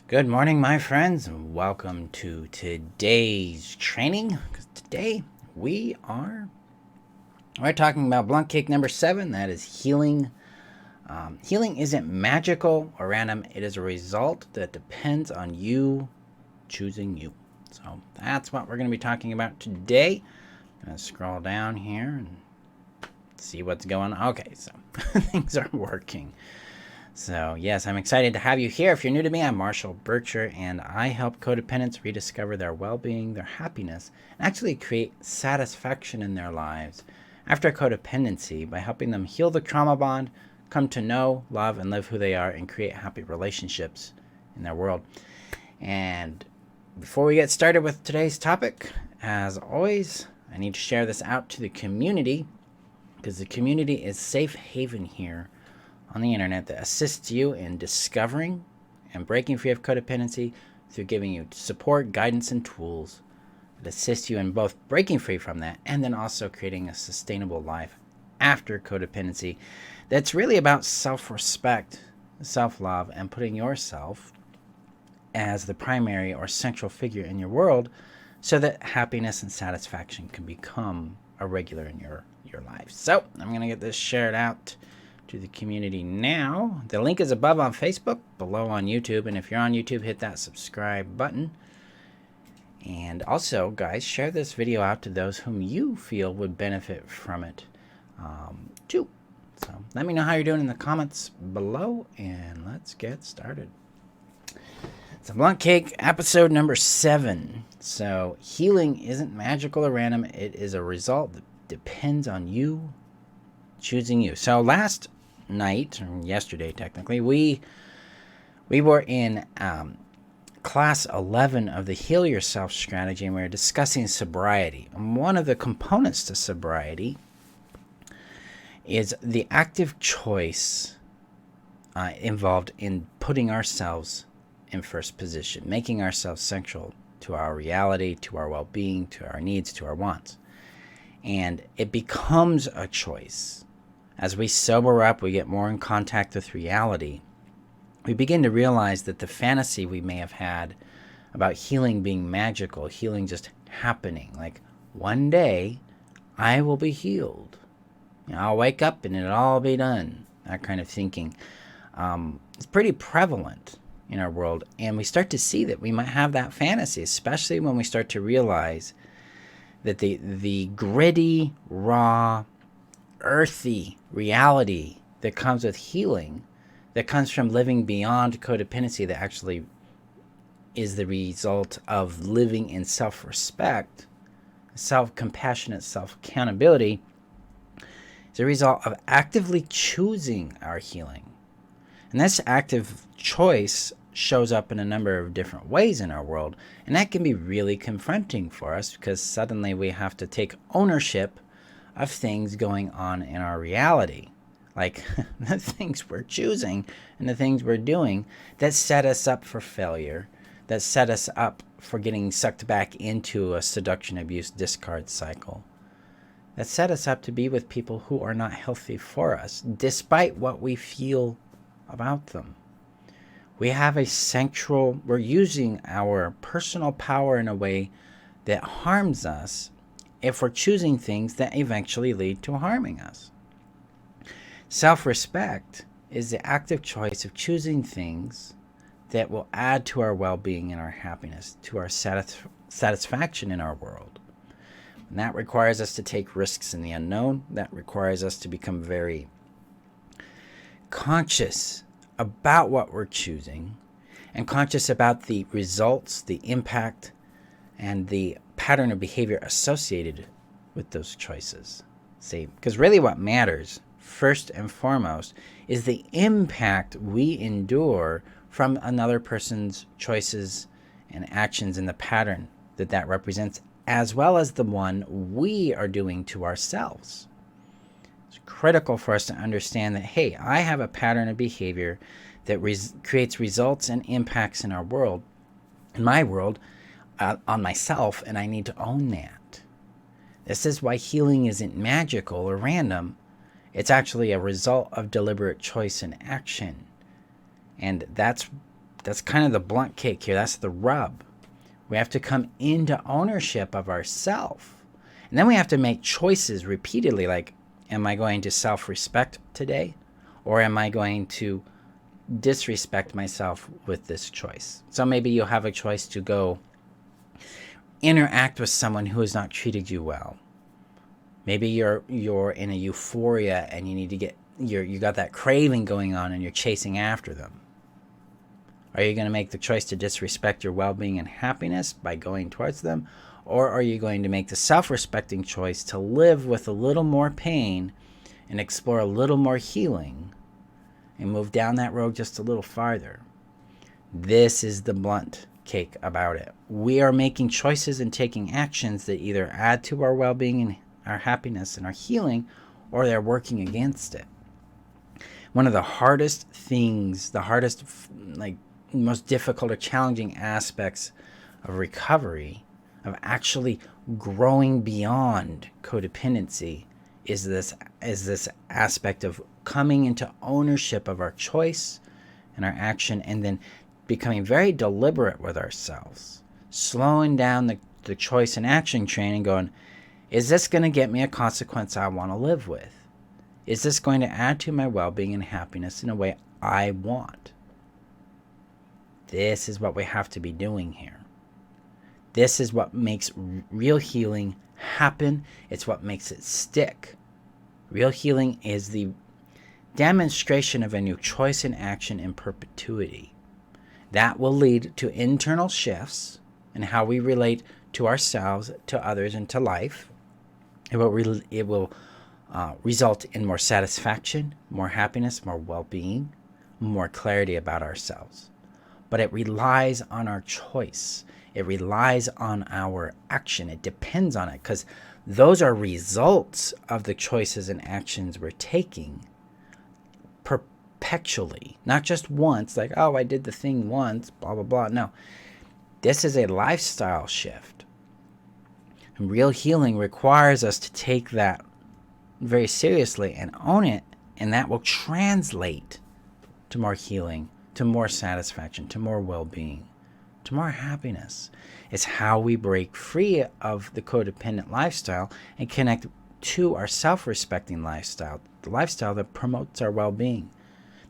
Good morning, my friends, and welcome to today's training. Because today we're talking about blunt cake number 7. That is healing. Healing isn't magical or random. It is a result that depends on you choosing you. So that's what we're going to be talking about today. I'm going to scroll down here and see what's going on. Okay, so things are working. So, yes, I'm excited to have you here. If you're new to me, I'm Marshall Burtcher, and I help codependents rediscover their well-being, their happiness, and actually create satisfaction in their lives after codependency by helping them heal the trauma bond, come to know, love, and live who they are, and create happy relationships in their world. And before we get started with today's topic, as always, I need to share this out to the community because the community is safe haven here on the internet that assists you in discovering and breaking free of codependency through giving you support, guidance, and tools that assist you in both breaking free from that and then also creating a sustainable life after codependency that's really about self-respect, self-love, and putting yourself as the primary or central figure in your world so that happiness and satisfaction can become a regular in your life. So I'm going to get this shared out to the community now. The link is above on Facebook, below on YouTube, and if you're on YouTube, hit that subscribe button. And also, guys, share this video out to those whom you feel would benefit from it too. So let me know how you're doing in the comments below, and let's get started. So Blunt Cake, episode number 7. So healing isn't magical or random. It is a result that depends on you choosing you. So last night, or yesterday technically, we were in class 11 of the Heal Yourself strategy, and we were discussing sobriety. And one of the components to sobriety is the active choice involved in putting ourselves in first position, making ourselves central to our reality, to our well-being, to our needs, to our wants. And it becomes a choice. As we sober up, we get more in contact with reality. We begin to realize that the fantasy we may have had about healing being magical, healing just happening, like one day I will be healed. I'll wake up and it'll all be done. That kind of thinking is pretty prevalent in our world. And we start to see that we might have that fantasy, especially when we start to realize that the gritty, raw, earthy reality that comes with healing, that comes from living beyond codependency, that actually is the result of living in self-respect, self-compassionate, self-accountability, is a result of actively choosing our healing. And this active choice shows up in a number of different ways in our world, and that can be really confronting for us because suddenly we have to take ownership of things going on in our reality, like the things we're choosing and the things we're doing that set us up for failure, that set us up for getting sucked back into a seduction, abuse, discard cycle, that set us up to be with people who are not healthy for us, despite what we feel about them. We have we're using our personal power in a way that harms us if we're choosing things that eventually lead to harming us. Self-respect is the active choice of choosing things that will add to our well-being and our happiness, to our satisfaction in our world. And that requires us to take risks in the unknown. That requires us to become very conscious about what we're choosing and conscious about the results, the impact, and the pattern of behavior associated with those choices. See, because really what matters, first and foremost, is the impact we endure from another person's choices and actions and the pattern that represents, as well as the one we are doing to ourselves. It's critical for us to understand that, hey, I have a pattern of behavior that creates results and impacts in our world, in my world, on myself, and I need to own that. This is why healing isn't magical or random. It's actually a result of deliberate choice and action. And that's that's kind of the blunt cake here. That's the rub. We have to come into ownership of ourself. And then we have to make choices repeatedly, like, am I going to self-respect today? Or am I going to disrespect myself with this choice? So maybe you'll have a choice to go interact with someone who has not treated you well. Maybe you're in a euphoria and you need to get you got that craving going on and you're chasing after them. Are you going to make the choice to disrespect your well-being and happiness by going towards them? Or are you going to make the self-respecting choice to live with a little more pain and explore a little more healing and move down that road just a little farther? This is the blunt cake about it. We are making choices and taking actions that either add to our well-being and our happiness and our healing, or they're working against it. One of the hardest things, most difficult or challenging aspects of recovery, of actually growing beyond codependency, is this aspect of coming into ownership of our choice and our action, and then becoming very deliberate with ourselves, slowing down the choice and action train and going, is this going to get me a consequence I want to live with? Is this going to add to my well-being and happiness in a way I want? This is what we have to be doing here. This is what makes real healing happen. It's what makes it stick. Real healing is the demonstration of a new choice and action in perpetuity. That will lead to internal shifts in how we relate to ourselves, to others, and to life. It will result in more satisfaction, more happiness, more well-being, more clarity about ourselves. But it relies on our choice. It relies on our action. It depends on it, because those are results of the choices and actions we're taking perpetually. Not just once, like, oh, I did the thing once, blah, blah, blah. No. This is a lifestyle shift. And real healing requires us to take that very seriously and own it, and that will translate to more healing, to more satisfaction, to more well-being, to more happiness. It's how we break free of the codependent lifestyle and connect to our self-respecting lifestyle, the lifestyle that promotes our well-being,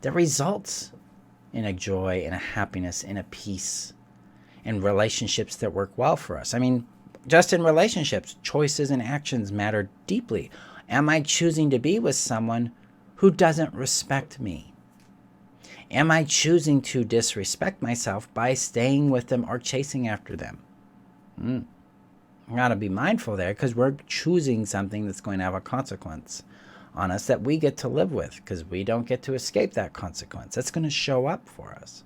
that results in a joy, in a happiness, in a peace, in relationships that work well for us. I mean, just in relationships, choices and actions matter deeply. Am I choosing to be with someone who doesn't respect me? Am I choosing to disrespect myself by staying with them or chasing after them? We got to be mindful there, because we're choosing something that's going to have a consequence on us that we get to live with, because we don't get to escape that consequence. That's going to show up for us.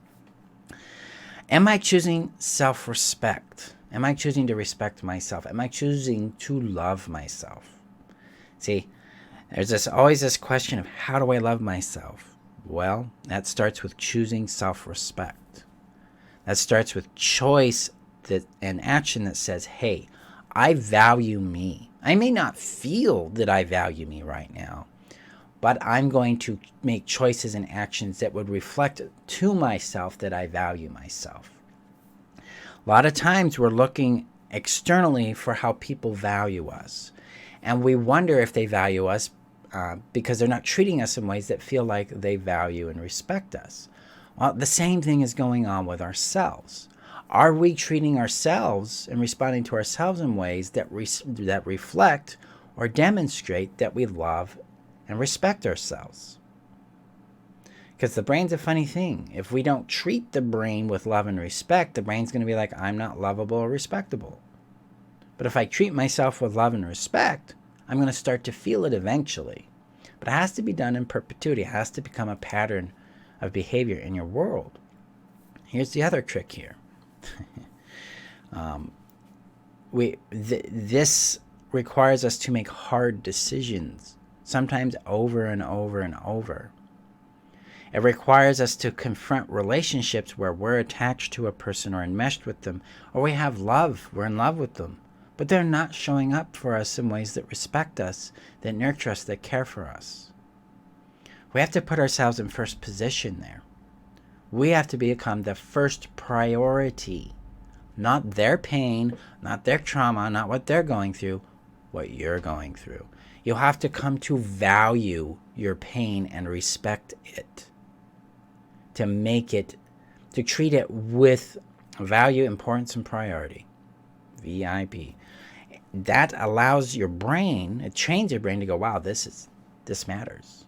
Am I choosing self-respect? Am I choosing to respect myself? Am I choosing to love myself? See, there's always this question of, how do I love myself? Well, that starts with choosing self-respect. That starts with choice and action that says, hey, I value me. I may not feel that I value me right now, but I'm going to make choices and actions that would reflect to myself that I value myself. A lot of times we're looking externally for how people value us. And we wonder if they value us because they're not treating us in ways that feel like they value and respect us. Well, the same thing is going on with ourselves. Are we treating ourselves and responding to ourselves in ways that reflect or demonstrate that we love and respect ourselves? Because the brain's a funny thing. If we don't treat the brain with love and respect, the brain's going to be like, I'm not lovable or respectable. But if I treat myself with love and respect, I'm going to start to feel it eventually. But it has to be done in perpetuity. It has to become a pattern of behavior in your world. Here's the other trick here. This requires us to make hard decisions, sometimes over and over and over. It requires us to confront relationships where we're attached to a person or enmeshed with them, or we have love, we're in love with them, but they're not showing up for us in ways that respect us, that nurture us, that care for us. We have to put ourselves in first position there. We have to become the first priority. Not their pain, not their trauma, not what they're going through, what you're going through. You'll have to come to value your pain and respect it. To make it, to treat it with value, importance, and priority. VIP. That allows your brain, it trains your brain to go, wow, this matters.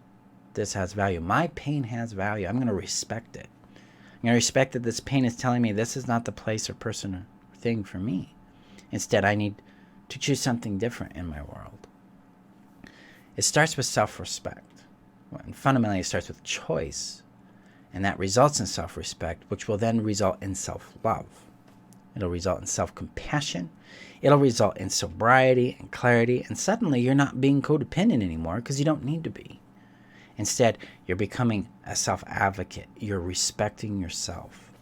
This has value. My pain has value. I'm going to respect it. I'm going to respect that this pain is telling me this is not the place or person or thing for me. Instead, I need to choose something different in my world. It starts with self-respect. And fundamentally, it starts with choice. And that results in self-respect, which will then result in self-love. It'll result in self-compassion. It'll result in sobriety and clarity. And suddenly, you're not being codependent anymore because you don't need to be. Instead, you're becoming a self-advocate. You're respecting yourself.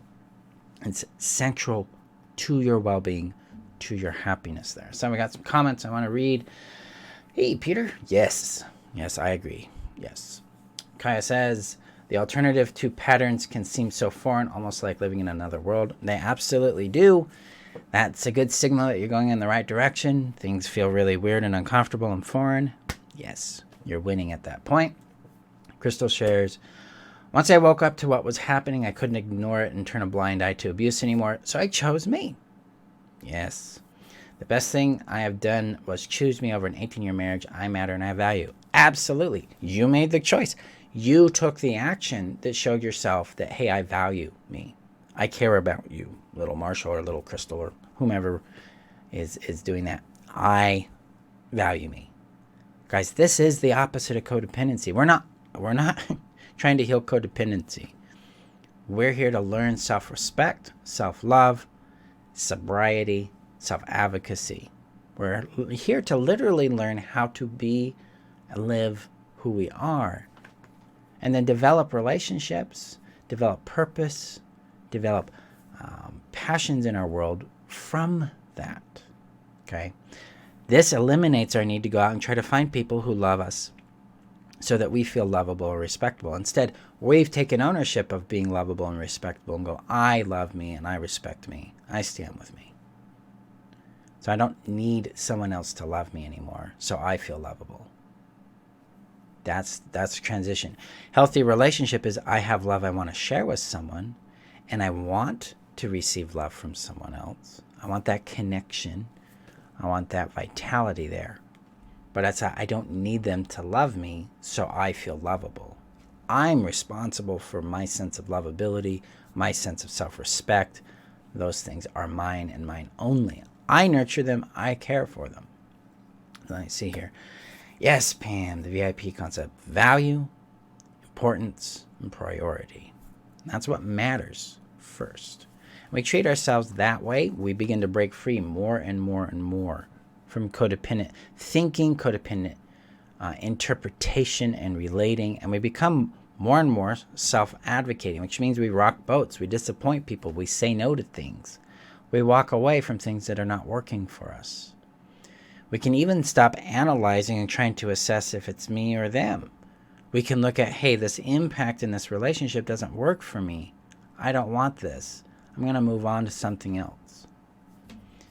It's central to your well-being, to your happiness there. So we got some comments I want to read. Hey, Peter. Yes. Yes, I agree. Yes. Kaya says, the alternative to patterns can seem so foreign, almost like living in another world. They absolutely do. That's a good signal that you're going in the right direction. Things feel really weird and uncomfortable and foreign. Yes, you're winning at that point. Crystal shares, once I woke up to what was happening, I couldn't ignore it and turn a blind eye to abuse anymore, so I chose me. Yes. The best thing I have done was choose me over an 18-year marriage. I matter and I have value. Absolutely. You made the choice. You took the action that showed yourself that, hey, I value me. I care about you, little Marshall or little Crystal or whomever is doing that. I value me. Guys, this is the opposite of codependency. We're not trying to heal codependency. We're here to learn self-respect, self-love, sobriety, self-advocacy. We're here to literally learn how to be and live who we are. And then develop relationships, develop purpose, develop passions in our world from that. Okay? This eliminates our need to go out and try to find people who love us so that we feel lovable or respectable. Instead, we've taken ownership of being lovable and respectable and go, I love me and I respect me. I stand with me. So I don't need someone else to love me anymore, so I feel lovable. That's transition. Healthy relationship is I have love I want to share with someone, and I want to receive love from someone else. I want that connection. I want that vitality there. But I don't need them to love me, so I feel lovable. I'm responsible for my sense of lovability, my sense of self-respect. Those things are mine and mine only. I nurture them. I care for them. Let me see here. Yes, Pam, the VIP concept. Value, importance, and priority. That's what matters first. When we treat ourselves that way, we begin to break free more and more and more from codependent thinking, codependent interpretation and relating, and we become more and more self-advocating, which means we rock boats, we disappoint people, we say no to things. We walk away from things that are not working for us. We can even stop analyzing and trying to assess if it's me or them. We can look at, hey, this impact in this relationship doesn't work for me. I don't want this. I'm going to move on to something else.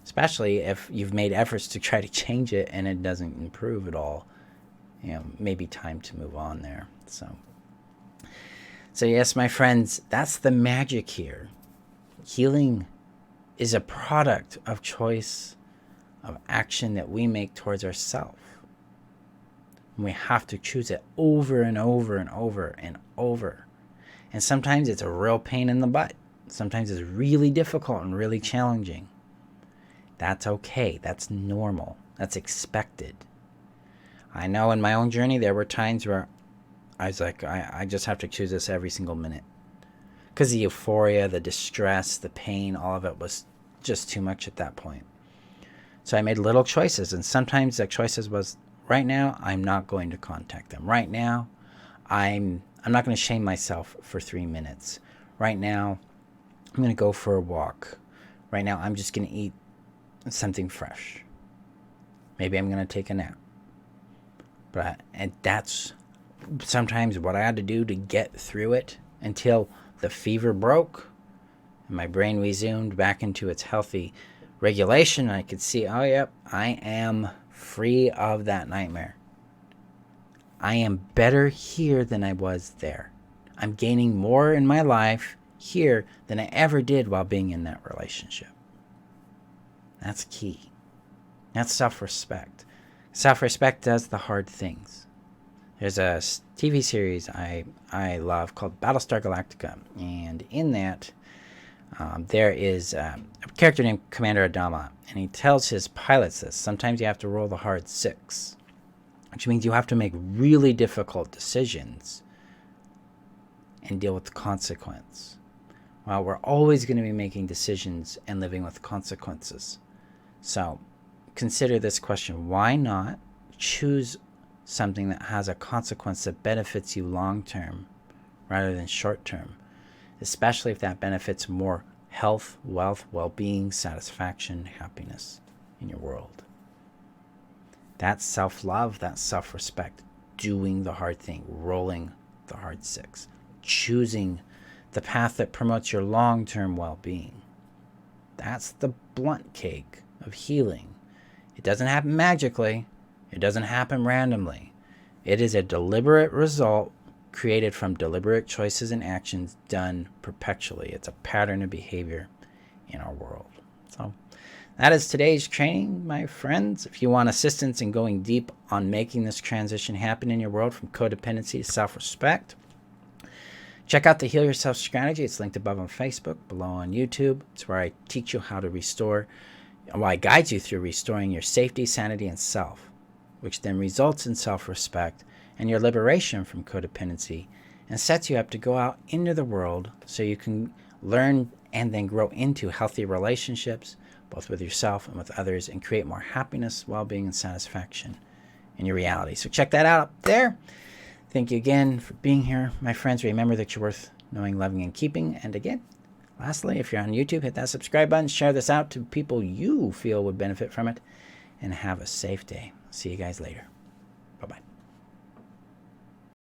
Especially if you've made efforts to try to change it and it doesn't improve at all. Maybe time to move on there. So yes, my friends, that's the magic here. Healing is a product of choice, of action that we make towards ourselves. And we have to choose it over and over and over and over. And sometimes it's a real pain in the butt. Sometimes it's really difficult and really challenging. That's okay. That's normal. That's expected. I know in my own journey there were times where I was like, I just have to choose this every single minute. Because the euphoria, the distress, the pain, all of it was just too much at that point. So I made little choices, and sometimes the choices was, right now, I'm not going to contact them. Right now, I'm not going to shame myself for 3 minutes. Right now, I'm going to go for a walk. Right now, I'm just going to eat something fresh. Maybe I'm going to take a nap. And that's sometimes what I had to do to get through it until the fever broke and my brain resumed back into its healthy regulation. I could see, oh, yep, I am free of that nightmare. I am better here than I was there. I'm gaining more in my life here than I ever did while being in that relationship. That's key. That's self-respect. Self-respect does the hard things. There's a TV series I love called Battlestar Galactica, and in that there is a character named Commander Adama, and he tells his pilots this. Sometimes you have to roll the hard 6, which means you have to make really difficult decisions and deal with the consequence. Well, we're always going to be making decisions and living with consequences. So consider this question. Why not choose something that has a consequence that benefits you long-term rather than short-term, especially if that benefits more health, wealth, well-being, satisfaction, happiness in your world? That's self-love, that's self-respect, doing the hard thing, rolling the hard 6, choosing the path that promotes your long-term well-being. That's the blunt cake of healing. It doesn't happen magically. It doesn't happen randomly. It is a deliberate result created from deliberate choices and actions done perpetually. It's a pattern of behavior in our world. So that is today's training, my friends. If you want assistance in going deep on making this transition happen in your world from codependency to self-respect, check out the Heal Yourself strategy. It's linked above on Facebook, below on YouTube. It's where I teach you how to restore, well, I guide you through restoring your safety, sanity, and self, which then results in self-respect and your liberation from codependency, and sets you up to go out into the world so you can learn and then grow into healthy relationships, both with yourself and with others, and create more happiness, well-being, and satisfaction in your reality. So check that out up there. Thank you again for being here, my friends. Remember that you're worth knowing, loving, and keeping. And again, lastly, if you're on YouTube, hit that subscribe button, share this out to people you feel would benefit from it, and have a safe day. See you guys later. Bye-bye.